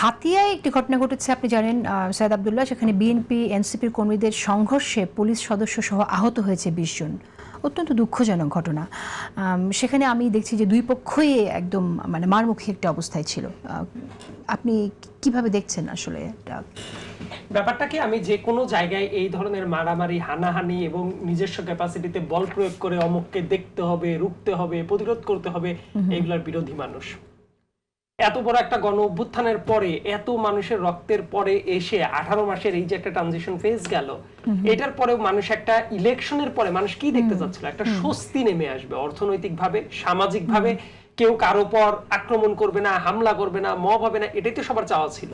হাতিয়ায় একটি ঘটনা ঘটেছে, আপনি জানেন সৈয়দ আব্দুল্লাহ, সেখানে বিএনপি এনসিপির কর্মীদের সংঘর্ষে পুলিশ সদস্য সহ আহত হয়েছে 20 জন। অত্যন্ত দুঃখজনক ঘটনা। সেখানে আমি দেখছি যে দুই পক্ষই একদম মানে মারমুখী একটা অবস্থায় ছিল। আপনি কিভাবে দেখছেন আসলে এটা? ব্যাপারটা কি, আমি যে কোনো জায়গায় এই ধরনের মারামারি, হানাহানি এবং নিজস্ব ক্যাপাসিটিতে বল প্রয়োগ করে অমুককে দেখতে হবে, রুখতে হবে, প্রতিরোধ করতে হবে, এইগুলোর বিরোধী মানুষ। এত বড় একটা গণ অভ্যুত্থানের পরে, এত মানুষের রক্তের পরে এসে 18 মাসের এই যে একটা ট্রানজিশন ফেজ গেল, এটার পরেও মানুষ একটা ইলেকশনের পরে মানুষ কি দেখতে চাচ্ছিল? একটা স্বস্তি নেমে আসবে অর্থনৈতিকভাবে, সামাজিকভাবে, কেউ কারো পর আক্রমণ করবে না, হামলা করবে না, মব হবে না, এটাই তো সবার চাওয়া ছিল।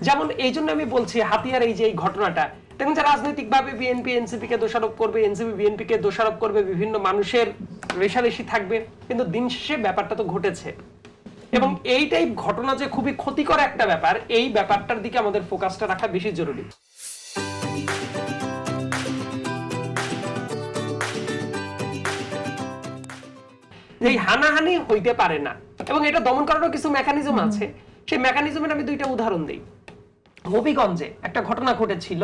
যেমন এই জন্য আমি বলছি হাতিয়ার এই যে এই ঘটনাটা, দেখুন যে রাজনৈতিকভাবে বিএনপি এনসিপি কে দোষারোপ করবে, এনসিপি বিএনপি কে দোষারোপ করবে, বিভিন্ন মানুষের রেষারেষি থাকবে, কিন্তু দিন শেষে ব্যাপারটা তো ঘটেছে। এবং এইটাই ঘটনা যে খুবই ক্ষতিকর একটা ব্যাপার, এই ব্যাপারটার দিকে আমাদের ফোকাসটা রাখা বেশি জরুরি। এই হানাহানি হইতে পারে না, এবং এটা দমন করারও কিছু মেকানিজম আছে। সেই মেকানিজমের আমি দুইটা উদাহরণ দিই। হবিগঞ্জে একটা ঘটনা ঘটেছিল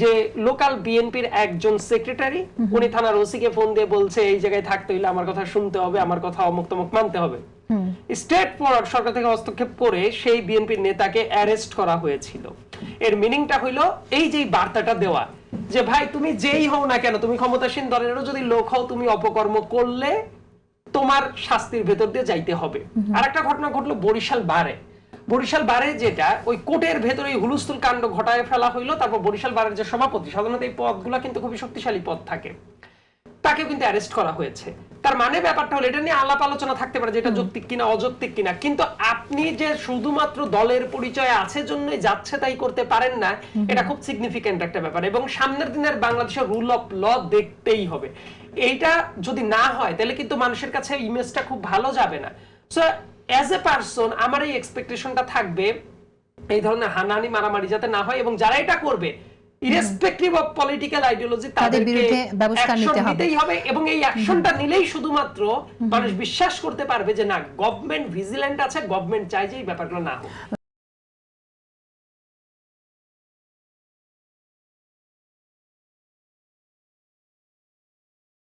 যে লোকাল বিএনপির একজন সেক্রেটারি, উনি থানার ওসি কে ফোন দিয়ে বলছে এই জায়গায় থাকতে হইলে আমার কথা শুনতে হবে, আমার কথা অমুক তমুক মানতে হবে। স্টেট ফরওয়ার্ড সরকার থেকে হস্তক্ষেপ করে সেই বিএনপির নেতাকে অ্যারেস্ট করা হয়েছিল। এর মিনিংটা হইলো এই যে বার্তাটা দেওয়া যে ভাই তুমি যেই হও না কেন, তুমি ক্ষমতাসীন দলেরও যদি লোক হও, তুমি অপকর্ম করলে তোমার শাস্তির ভেতর দিয়ে যাইতে হবে। আর একটা ঘটনা ঘটলো বরিশাল বারে, যেটা ওই কোর্টের ভেতরে হুলস্থুল কাণ্ড ঘটায় ফেলা হইলো। তারপর বরিশাল বারের যে সভাপতি, সাধারণত এই পদগুলা কিন্তু খুবই শক্তিশালী পদ থাকে, তাকে কিন্তু অ্যারেস্ট করা হয়েছে। তার মানে ব্যাপারটা হলো, এটা নিয়ে আলাপ আলোচনা থাকতে পারে যে এটা যৌক্তিক কিনা অযৌক্তিক কিনা, কিন্তু আপনি যে শুধুমাত্র দলের পরিচয় আছে জন্যই যাচ্ছে তাই করতে পারেন না, এটা খুব সিগনিফিক্যান্ট একটা ব্যাপার। এবং সামনের দিনের বাংলাদেশের রুল অফ ল দেখতেই হবে। এইটা যদি না হয় তাহলে কিন্তু মানুষের কাছে ইমেজটা খুব ভালো যাবে না। সো অ্যাজ এ পারসন আমার এই এক্সপেকটেশনটা থাকবে এই ধরনের হানাহানি মারামারি যাতে না হয়, এবং যারা এটা করবে ইরেসপেক্টিভ অফ পলিটিক্যাল আইডিওলজি তাদের বিরুদ্ধে ব্যবস্থা নিতেই হবে। এবং এই অ্যাকশনটা নিলেই শুধুমাত্র মানুষ বিশ্বাস করতে পারবে যে না, গভর্নমেন্ট ভিজিল্যান্ট আছে, গভর্নমেন্ট চায় যে এই ব্যাপারগুলো না হোক।